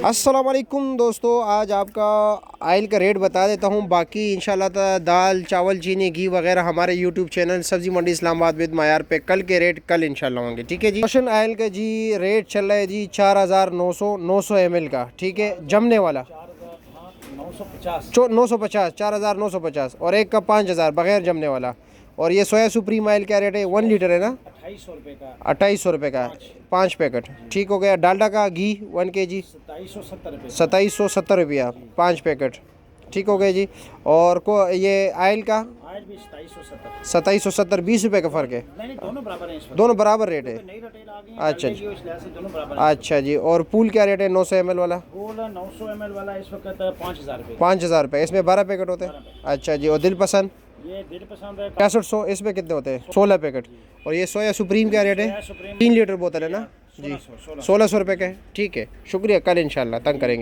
अस्सलाम वालेकुम दोस्तों, आज आपका आयल का रेट बता देता हूँ। बाकी इंशाल्लाह दाल, चावल, चीनी, घी वगैरह हमारे यूट्यूब चैनल सब्ज़ी मंडी इस्लामाबाद विद मायार पे कल के रेट कल इंशाल्लाह होंगे। ठीक है जी। रोशन आयल का जी रेट चल रहा है जी 4900 ml का। ठीक है, जमने वाला 950 4950 और एक का 5000 बगैर जमने वाला। और ये सोया सुप्रीम ऑयल क्या रेट है? 1 लीटर है ना, 2800 रुपये का 5 पैकेट। ठीक हो गया। डालडा का घी 1 kg 2770 रुपया 5 पैकेट। ठीक हो गया जी। और को ये आयल का 2770 20 रुपये का फ़र्क है। दोनों बराबर रेट है। अच्छा जी, अच्छा जी। और पूल क्या रेट है? 900 ml वाला 900 ml इस वक्त 5000 रुपये। इसमें 12 पैकेट होते हैं। अच्छा जी। और दिल पसंद ये 6500, इसमें कितने होते हैं? 16 पैकेट। और ये सोया सुप्रीम क्या रेट है? 3 लीटर बोतल है ना जी, 1600 रुपये का है। ठीक है, शुक्रिया। कल इंशाल्लाह तंग करेंगे।